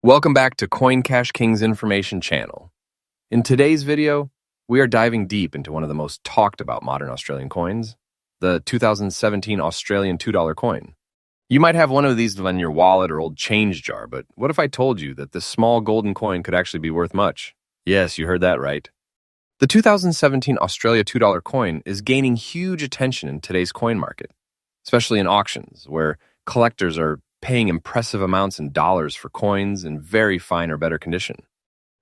Welcome back to Coin Cash King's information channel. In today's video, we are diving deep into one of the most talked about modern Australian coins, the 2017 Australian $2 coin. You might have one of these in your wallet or old change jar, but what if I told you that this small golden coin could actually be worth much? Yes, you heard that right. The 2017 Australia $2 coin is gaining huge attention in today's coin market, especially in auctions, where collectors are paying impressive amounts in dollars for coins in very fine or better condition.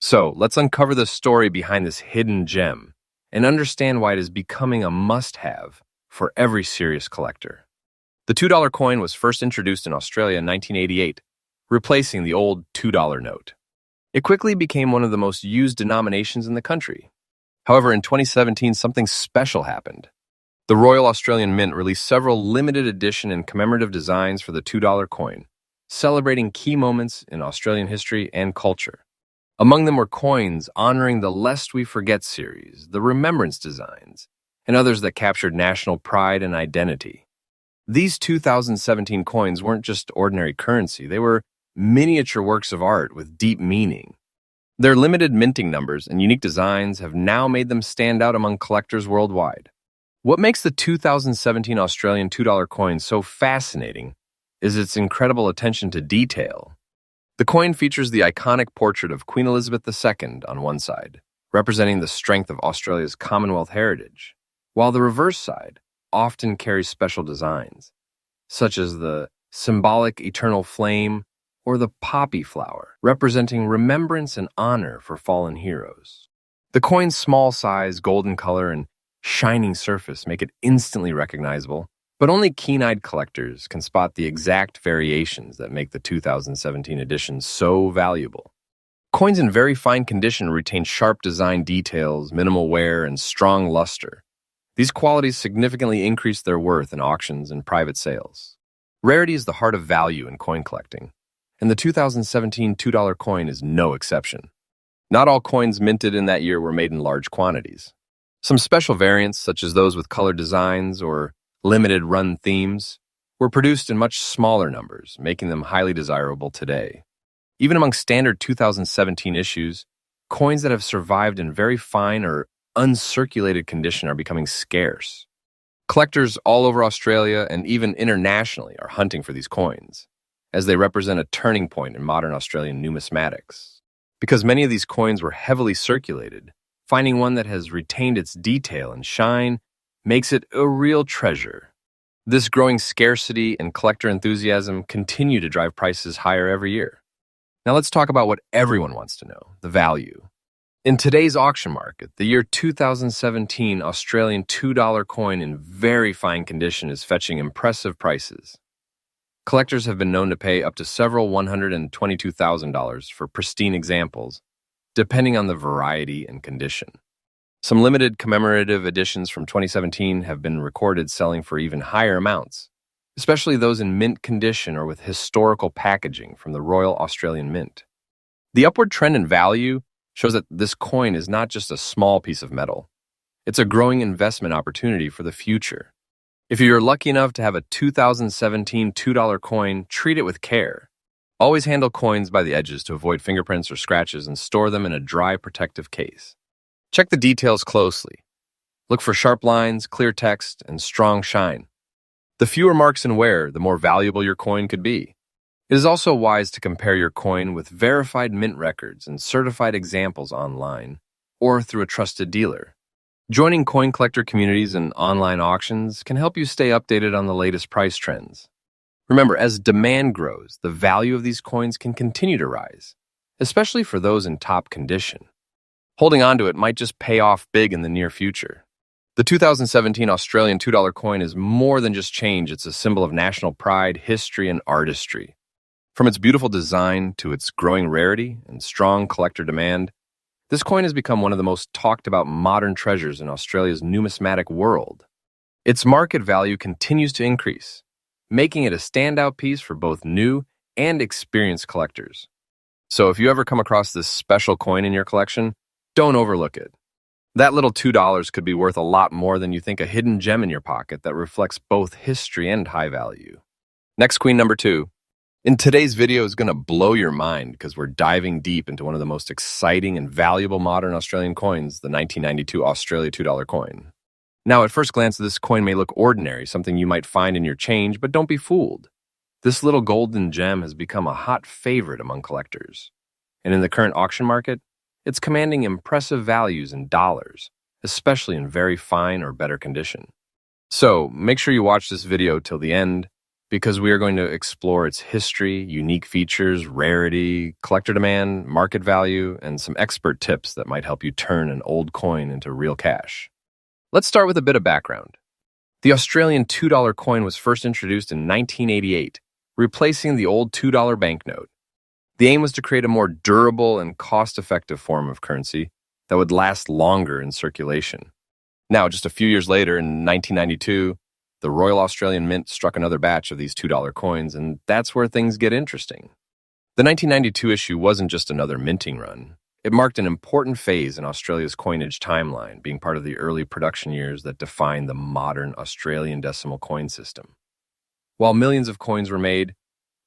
So let's uncover the story behind this hidden gem and understand why it is becoming a must-have for every serious collector. The $2 coin was first introduced in Australia in 1988, replacing the old $2 note. It quickly became one of the most used denominations in the country. However, in 2017, something special happened. The Royal Australian Mint released several limited edition and commemorative designs for the $2 coin, celebrating key moments in Australian history and culture. Among them were coins honoring the Lest We Forget series, the Remembrance designs, and others that captured national pride and identity. These 2017 coins weren't just ordinary currency, they were miniature works of art with deep meaning. Their limited minting numbers and unique designs have now made them stand out among collectors worldwide. What makes the 2017 Australian $2 coin so fascinating is its incredible attention to detail. The coin features the iconic portrait of Queen Elizabeth II on one side, representing the strength of Australia's Commonwealth heritage, while the reverse side often carries special designs, such as the symbolic eternal flame or the poppy flower, representing remembrance and honor for fallen heroes. The coin's small size, golden color, and shining surface make it instantly recognizable, but only keen-eyed collectors can spot the exact variations that make the 2017 edition so valuable. Coins in very fine condition retain sharp design details, minimal wear, and strong luster. These qualities significantly increase their worth in auctions and private sales. Rarity is the heart of value in coin collecting, and the 2017 $2 coin is no exception. Not all coins minted in that year were made in large quantities. Some special variants, such as those with colored designs or limited run themes, were produced in much smaller numbers, making them highly desirable today. Even among standard 2017 issues, coins that have survived in very fine or uncirculated condition are becoming scarce. Collectors all over Australia and even internationally are hunting for these coins, as they represent a turning point in modern Australian numismatics. Because many of these coins were heavily circulated, finding one that has retained its detail and shine makes it a real treasure. This growing scarcity and collector enthusiasm continue to drive prices higher every year. Now let's talk about what everyone wants to know, the value. In today's auction market, the year 2017 Australian $2 coin in very fine condition is fetching impressive prices. Collectors have been known to pay up to several $122,000 for pristine examples, depending on the variety and condition. Some limited commemorative editions from 2017 have been recorded selling for even higher amounts, especially those in mint condition or with historical packaging from the Royal Australian Mint. The upward trend in value shows that this coin is not just a small piece of metal. It's a growing investment opportunity for the future. If you're lucky enough to have a 2017 $2 coin, treat it with care. Always handle coins by the edges to avoid fingerprints or scratches and store them in a dry, protective case. Check the details closely. Look for sharp lines, clear text, and strong shine. The fewer marks and wear, the more valuable your coin could be. It is also wise to compare your coin with verified mint records and certified examples online or through a trusted dealer. Joining coin collector communities and online auctions can help you stay updated on the latest price trends. Remember, as demand grows, the value of these coins can continue to rise, especially for those in top condition. Holding on to it might just pay off big in the near future. The 2017 Australian $2 coin is more than just change, it's a symbol of national pride, history, and artistry. From its beautiful design to its growing rarity and strong collector demand, this coin has become one of the most talked about modern treasures in Australia's numismatic world. Its market value continues to increase, making it a standout piece for both new and experienced collectors. So if you ever come across this special coin in your collection, don't overlook it. That little $2 could be worth a lot more than you think, a hidden gem in your pocket that reflects both history and high value. Next, queen number 2. In today's video is going to blow your mind because we're diving deep into one of the most exciting and valuable modern Australian coins, the 1992 Australia $2 coin. Now, at first glance, this coin may look ordinary, something you might find in your change, but don't be fooled. This little golden gem has become a hot favorite among collectors. And in the current auction market, it's commanding impressive values in dollars, especially in very fine or better condition. So, make sure you watch this video till the end, because we are going to explore its history, unique features, rarity, collector demand, market value, and some expert tips that might help you turn an old coin into real cash. Let's start with a bit of background. The Australian $2 coin was first introduced in 1988, replacing the old $2 banknote. The aim was to create a more durable and cost-effective form of currency that would last longer in circulation. Now, just a few years later, in 1992, the Royal Australian Mint struck another batch of these $2 coins, and that's where things get interesting. The 1992 issue wasn't just another minting run. It marked an important phase in Australia's coinage timeline, being part of the early production years that defined the modern Australian decimal coin system. While millions of coins were made,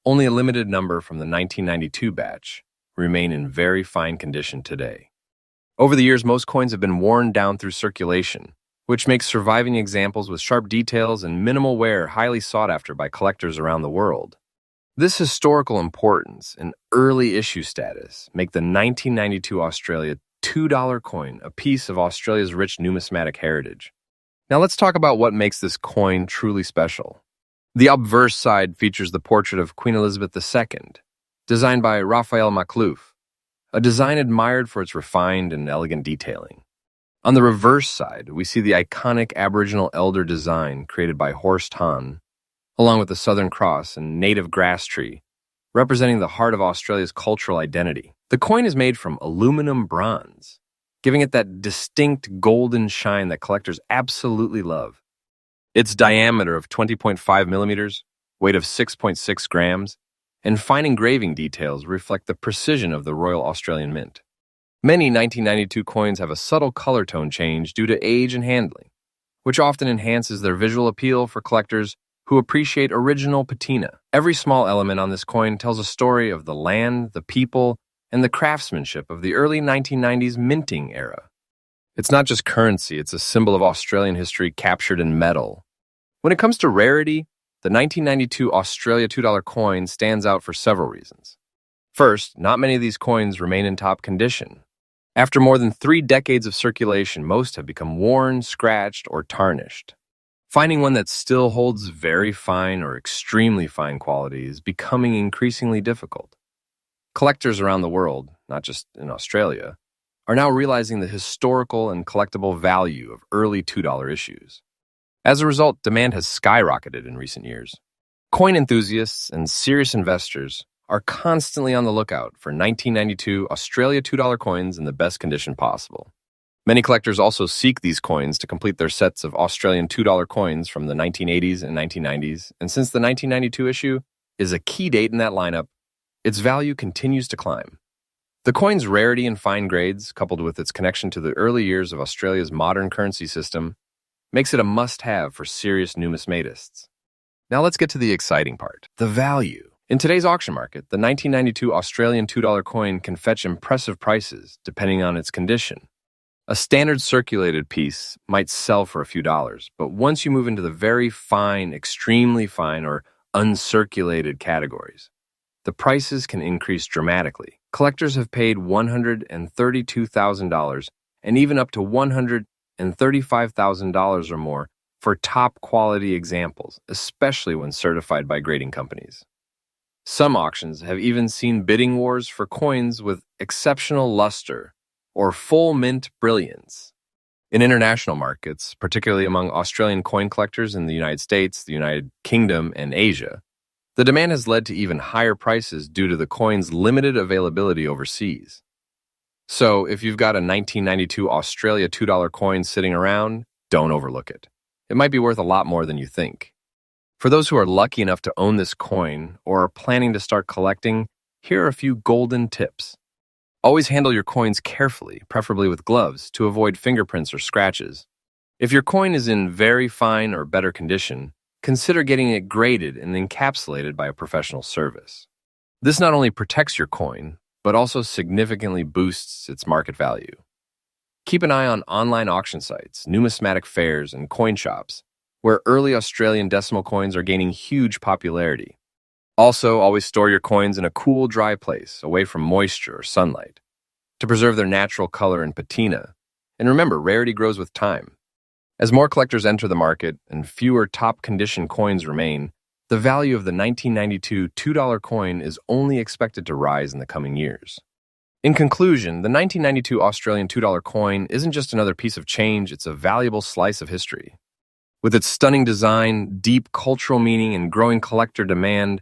only a limited number from the 1992 batch remain in very fine condition today. Over the years, most coins have been worn down through circulation, which makes surviving examples with sharp details and minimal wear highly sought after by collectors around the world. This historical importance and early issue status make the 1992 Australia $2 coin a piece of Australia's rich numismatic heritage. Now let's talk about what makes this coin truly special. The obverse side features the portrait of Queen Elizabeth II, designed by Raphael Maklouf, a design admired for its refined and elegant detailing. On the reverse side, we see the iconic Aboriginal elder design created by Horst Hahn, along with the Southern Cross and native grass tree, representing the heart of Australia's cultural identity. The coin is made from aluminum bronze, giving it that distinct golden shine that collectors absolutely love. Its diameter of 20.5 millimeters, weight of 6.6 grams, and fine engraving details reflect the precision of the Royal Australian Mint. Many 1992 coins have a subtle color tone change due to age and handling, which often enhances their visual appeal for collectors who appreciate original patina. Every small element on this coin tells a story of the land, the people, and the craftsmanship of the early 1990s minting era. It's not just currency, it's a symbol of Australian history captured in metal. When it comes to rarity, the 1992 Australia $2 coin stands out for several reasons. First, not many of these coins remain in top condition. After more than 3 decades of circulation, most have become worn, scratched, or tarnished. Finding one that still holds very fine or extremely fine quality is becoming increasingly difficult. Collectors around the world, not just in Australia, are now realizing the historical and collectible value of early $2 issues. As a result, demand has skyrocketed in recent years. Coin enthusiasts and serious investors are constantly on the lookout for 1992 Australia $2 coins in the best condition possible. Many collectors also seek these coins to complete their sets of Australian $2 coins from the 1980s and 1990s, and since the 1992 issue is a key date in that lineup, its value continues to climb. The coin's rarity and fine grades, coupled with its connection to the early years of Australia's modern currency system, makes it a must-have for serious numismatists. Now let's get to the exciting part, the value. In today's auction market, the 1992 Australian $2 coin can fetch impressive prices depending on its condition. A standard circulated piece might sell for a few dollars, but once you move into the very fine, extremely fine, or uncirculated categories, the prices can increase dramatically. Collectors have paid $132,000 and even up to $135,000 or more for top-quality examples, especially when certified by grading companies. Some auctions have even seen bidding wars for coins with exceptional luster or full mint brilliance. In international markets, particularly among Australian coin collectors in the United States, the United Kingdom, and Asia, the demand has led to even higher prices due to the coin's limited availability overseas. So, if you've got a 1992 Australia $2 coin sitting around, don't overlook it. It might be worth a lot more than you think. For those who are lucky enough to own this coin or are planning to start collecting, here are a few golden tips. Always handle your coins carefully, preferably with gloves, to avoid fingerprints or scratches. If your coin is in very fine or better condition, consider getting it graded and encapsulated by a professional service. This not only protects your coin, but also significantly boosts its market value. Keep an eye on online auction sites, numismatic fairs, and coin shops, where early Australian decimal coins are gaining huge popularity. Also, always store your coins in a cool, dry place, away from moisture or sunlight, to preserve their natural color and patina. And remember, rarity grows with time. As more collectors enter the market and fewer top-condition coins remain, the value of the 1992 $2 coin is only expected to rise in the coming years. In conclusion, the 1992 Australian $2 coin isn't just another piece of change, it's a valuable slice of history. With its stunning design, deep cultural meaning, and growing collector demand,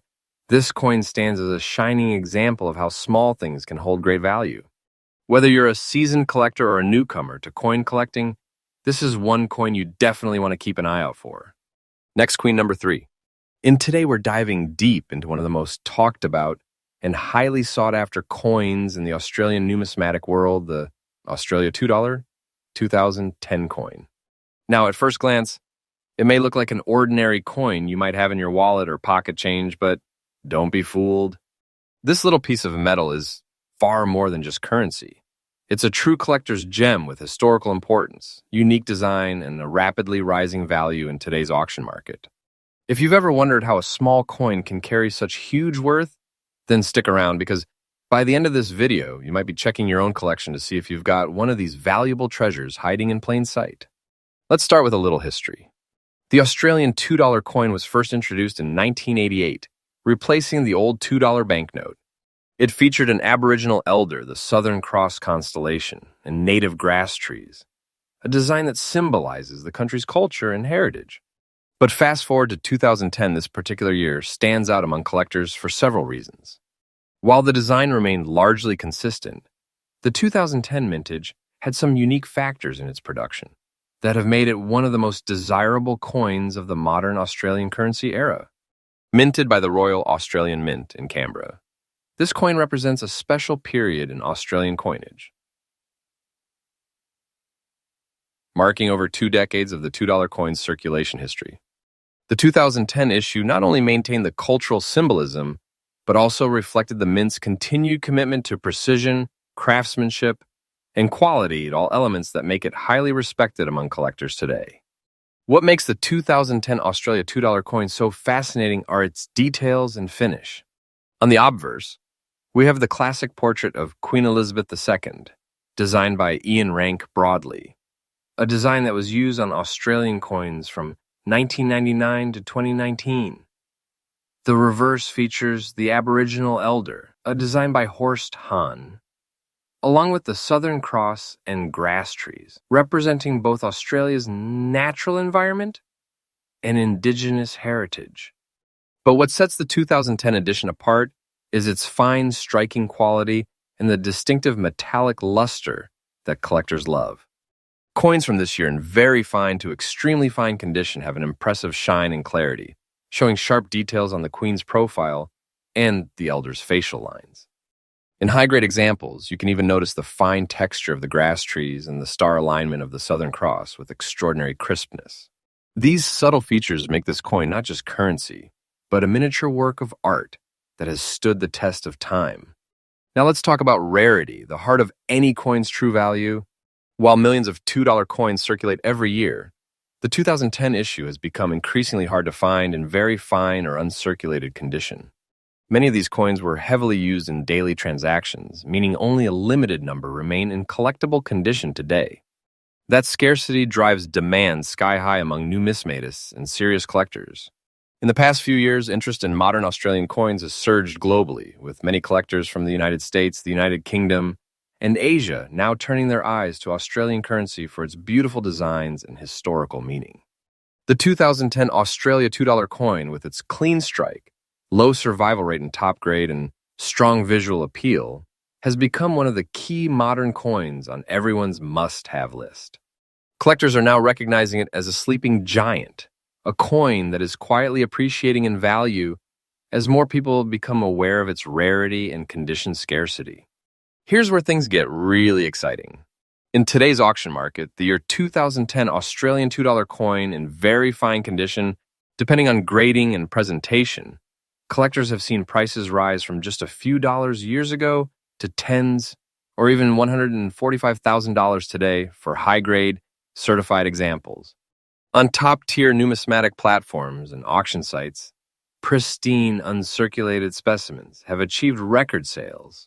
this coin stands as a shining example of how small things can hold great value. Whether you're a seasoned collector or a newcomer to coin collecting, this is one coin you definitely want to keep an eye out for. Next, coin number 3. And today we're diving deep into one of the most talked about and highly sought after coins in the Australian numismatic world, the Australia $2 2010 coin. Now, at first glance, it may look like an ordinary coin you might have in your wallet or pocket change, but don't be fooled. This little piece of metal is far more than just currency. It's a true collector's gem with historical importance, unique design, and a rapidly rising value in today's auction market. If you've ever wondered how a small coin can carry such huge worth, then stick around, because by the end of this video, you might be checking your own collection to see if you've got one of these valuable treasures hiding in plain sight. Let's start with a little history. The Australian $2 coin was first introduced in 1988, replacing the old $2 banknote. It featured an Aboriginal elder, the Southern Cross constellation, and native grass trees, a design that symbolizes the country's culture and heritage. But fast forward to 2010, this particular year stands out among collectors for several reasons. While the design remained largely consistent, the 2010 mintage had some unique factors in its production that have made it one of the most desirable coins of the modern Australian currency era. Minted by the Royal Australian Mint in Canberra, this coin represents a special period in Australian coinage, marking over 2 decades of the $2 coin's circulation history. The 2010 issue not only maintained the cultural symbolism, but also reflected the Mint's continued commitment to precision, craftsmanship, and quality at all elements that make it highly respected among collectors today. What makes the 2010 Australia $2 coin so fascinating are its details and finish. On the obverse, we have the classic portrait of Queen Elizabeth II, designed by Ian Rank Broadley, a design that was used on Australian coins from 1999 to 2019. The reverse features the Aboriginal elder, a design by Horst Hahn, along with the Southern Cross and grass trees, representing both Australia's natural environment and Indigenous heritage. But what sets the 2010 edition apart is its fine, striking quality and the distinctive metallic luster that collectors love. Coins from this year in very fine to extremely fine condition have an impressive shine and clarity, showing sharp details on the Queen's profile and the elder's facial lines. In high-grade examples, you can even notice the fine texture of the grass trees and the star alignment of the Southern Cross with extraordinary crispness. These subtle features make this coin not just currency, but a miniature work of art that has stood the test of time. Now let's talk about rarity, the heart of any coin's true value. While millions of $2 coins circulate every year, the 2010 issue has become increasingly hard to find in very fine or uncirculated condition. Many of these coins were heavily used in daily transactions, meaning only a limited number remain in collectible condition today. That scarcity drives demand sky high among numismatists and serious collectors. In the past few years, interest in modern Australian coins has surged globally, with many collectors from the United States, the United Kingdom, and Asia now turning their eyes to Australian currency for its beautiful designs and historical meaning. The 2010 Australia $2 coin, with its clean strike, low survival rate in top grade, and strong visual appeal, has become one of the key modern coins on everyone's must-have list. Collectors are now recognizing it as a sleeping giant, a coin that is quietly appreciating in value as more people become aware of its rarity and condition scarcity. Here's where things get really exciting. In today's auction market, the year 2010 Australian $2 coin in very fine condition Depending on grading and presentation, collectors have seen prices rise from just a few dollars years ago to tens or even $145,000 today for high-grade, certified examples. On top-tier numismatic platforms and auction sites, pristine, uncirculated specimens have achieved record sales,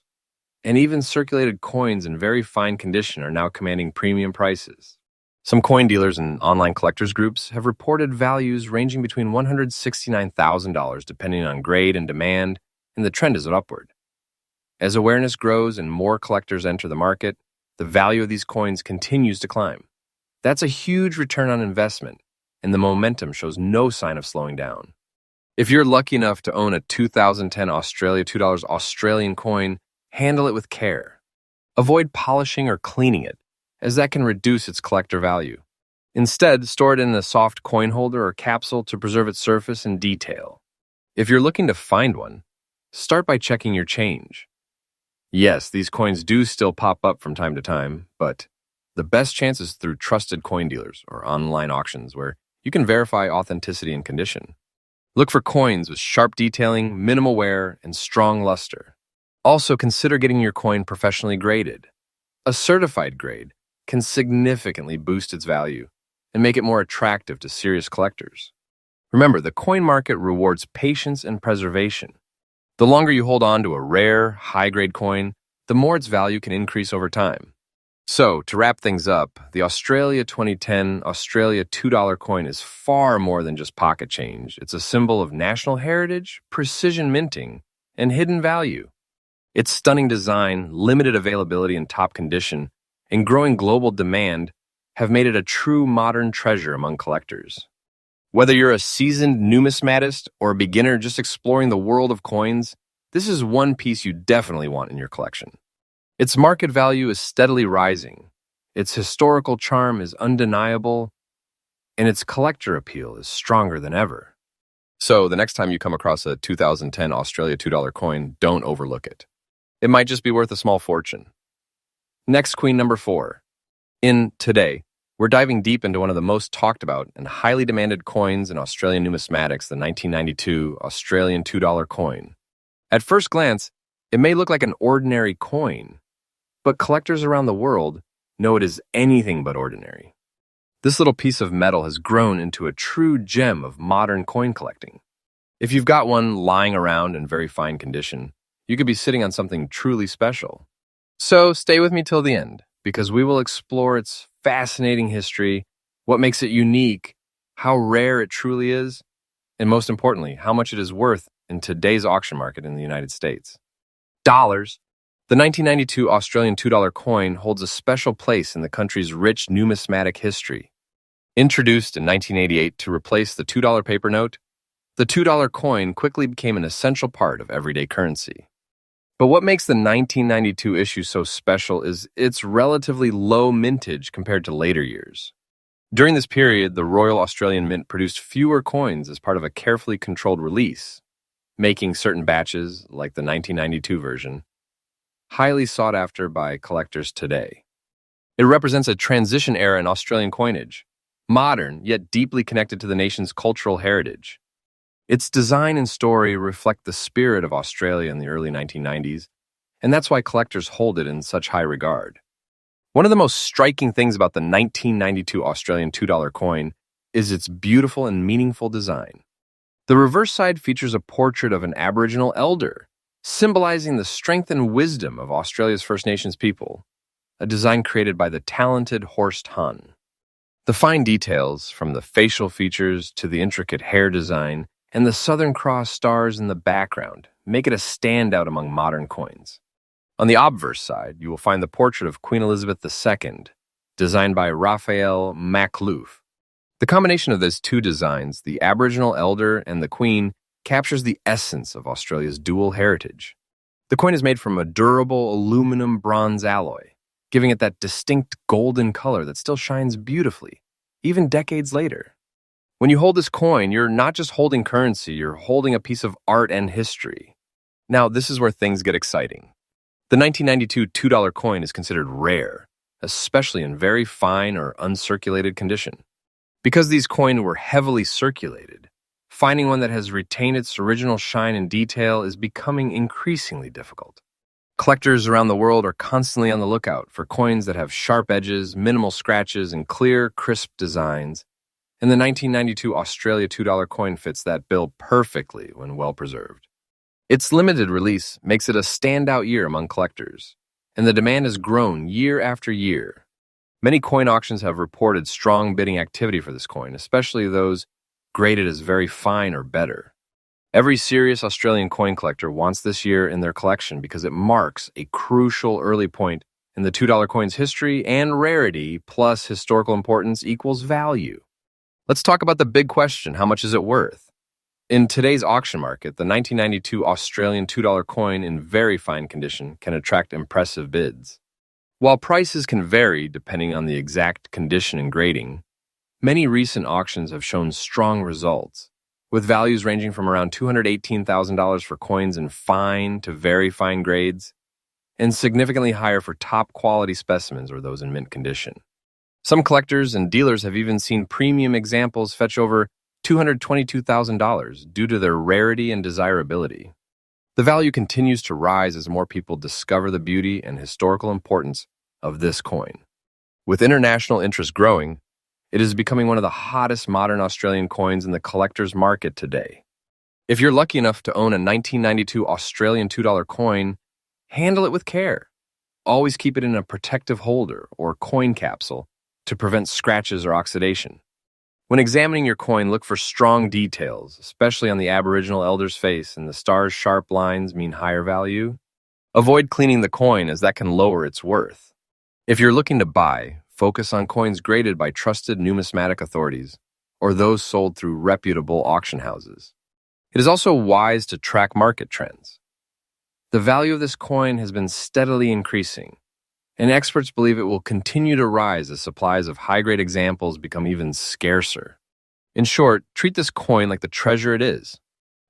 and even circulated coins in very fine condition are now commanding premium prices. Some coin dealers and online collectors groups have reported values ranging between $169,000 depending on grade and demand, and the trend is upward. As awareness grows and more collectors enter the market, the value of these coins continues to climb. That's a huge return on investment, and the momentum shows no sign of slowing down. If you're lucky enough to own a 2010 Australia $2 Australian coin, handle it with care. Avoid polishing or cleaning it, as that can reduce its collector value. Instead, store it in a soft coin holder or capsule to preserve its surface and detail. If you're looking to find one, start by checking your change. Yes, these coins do still pop up from time to time, but the best chance is through trusted coin dealers or online auctions where you can verify authenticity and condition. Look for coins with sharp detailing, minimal wear, and strong luster. Also, consider getting your coin professionally graded. A certified grade can significantly boost its value and make it more attractive to serious collectors. Remember, the coin market rewards patience and preservation. The longer you hold on to a rare, high-grade coin, the more its value can increase over time. So, to wrap things up, the Australia 2010 Australia $2 coin is far more than just pocket change. It's a symbol of national heritage, precision minting, and hidden value. Its stunning design, limited availability and top condition, and growing global demand have made it a true modern treasure among collectors. Whether you're a seasoned numismatist or a beginner just exploring the world of coins, this is one piece you definitely want in your collection. Its market value is steadily rising, its historical charm is undeniable, and its collector appeal is stronger than ever. So the next time you come across a 2010 Australia $2 coin, don't overlook it. It might just be worth a small fortune. Next, queen number 4. Today, we're diving deep into one of the most talked about and highly demanded coins in Australian numismatics, the 1992 Australian $2 coin. At first glance, it may look like an ordinary coin, but collectors around the world know it is anything but ordinary. This little piece of metal has grown into a true gem of modern coin collecting. If you've got one lying around in very fine condition, you could be sitting on something truly special. So stay with me till the end, because we will explore its fascinating history, what makes it unique, how rare it truly is, and most importantly, how much it is worth in today's auction market in the United States. Dollars. The 1992 Australian $2 coin holds a special place in the country's rich numismatic history. Introduced in 1988 to replace the $2 paper note, the $2 coin quickly became an essential part of everyday currency. But what makes the 1992 issue so special is its relatively low mintage compared to later years. During this period, the Royal Australian Mint produced fewer coins as part of a carefully controlled release, making certain batches, like the 1992 version, highly sought after by collectors today. It represents a transition era in Australian coinage, modern yet deeply connected to the nation's cultural heritage. Its design and story reflect the spirit of Australia in the early 1990s, and that's why collectors hold it in such high regard. One of the most striking things about the 1992 Australian $2 coin is its beautiful and meaningful design. The reverse side features a portrait of an Aboriginal elder, symbolizing the strength and wisdom of Australia's First Nations people, a design created by the talented Horst Hahn. The fine details, from the facial features to the intricate hair design, and the Southern Cross stars in the background make it a standout among modern coins. On the obverse side, you will find the portrait of Queen Elizabeth II, designed by Raphael Macluf. The combination of those two designs, the Aboriginal elder and the Queen, captures the essence of Australia's dual heritage. The coin is made from a durable aluminum bronze alloy, giving it that distinct golden color that still shines beautifully, even decades later. When you hold this coin, you're not just holding currency, you're holding a piece of art and history. Now, this is where things get exciting. The 1992 $2 coin is considered rare, especially in very fine or uncirculated condition. Because these coins were heavily circulated, Finding one that has retained its original shine and detail is becoming increasingly difficult. Collectors around the world are constantly on the lookout for coins that have sharp edges, minimal scratches, and clear, crisp designs, and the 1992 Australia $2 coin fits that bill perfectly when well preserved. Its limited release makes it a standout year among collectors, and the demand has grown year after year. Many coin auctions have reported strong bidding activity for this coin, especially those graded as very fine or better. Every serious Australian coin collector wants this year in their collection because it marks a crucial early point in the $2 coin's history, and rarity plus historical importance equals value. Let's talk about the big question: how much is it worth? In today's auction market, the 1992 Australian $2 coin in very fine condition can attract impressive bids. While prices can vary depending on the exact condition and grading, many recent auctions have shown strong results, with values ranging from around $218,000 for coins in fine to very fine grades, and significantly higher for top-quality specimens or those in mint condition. Some collectors and dealers have even seen premium examples fetch over $222,000 due to their rarity and desirability. The value continues to rise as more people discover the beauty and historical importance of this coin. With international interest growing, it is becoming one of the hottest modern Australian coins in the collector's market today. If you're lucky enough to own a 1992 Australian $2 coin, handle it with care. Always keep it in a protective holder or coin capsule to prevent scratches or oxidation. When examining your coin, look for strong details, especially on the Aboriginal elder's face, and the star's sharp lines mean higher value. Avoid cleaning the coin, as that can lower its worth. If you're looking to buy, focus on coins graded by trusted numismatic authorities or those sold through reputable auction houses. It is also wise to track market trends. The value of this coin has been steadily increasing, and experts believe it will continue to rise as supplies of high-grade examples become even scarcer. In short, treat this coin like the treasure it is.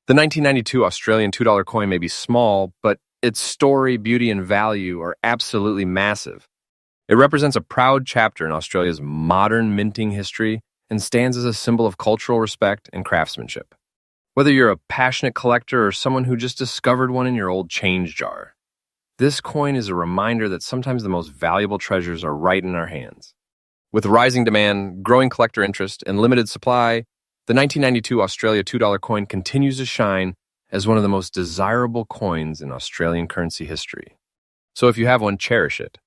The 1992 Australian $2 coin may be small, but its story, beauty, and value are absolutely massive. It represents a proud chapter in Australia's modern minting history and stands as a symbol of cultural respect and craftsmanship. Whether you're a passionate collector or someone who just discovered one in your old change jar, this coin is a reminder that sometimes the most valuable treasures are right in our hands. With rising demand, growing collector interest, and limited supply, the 1992 Australia $2 coin continues to shine as one of the most desirable coins in Australian currency history. So if you have one, cherish it.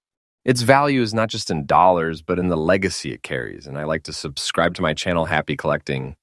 Its value is not just in dollars, but in the legacy it carries, and I like to subscribe to my channel, Happy Collecting,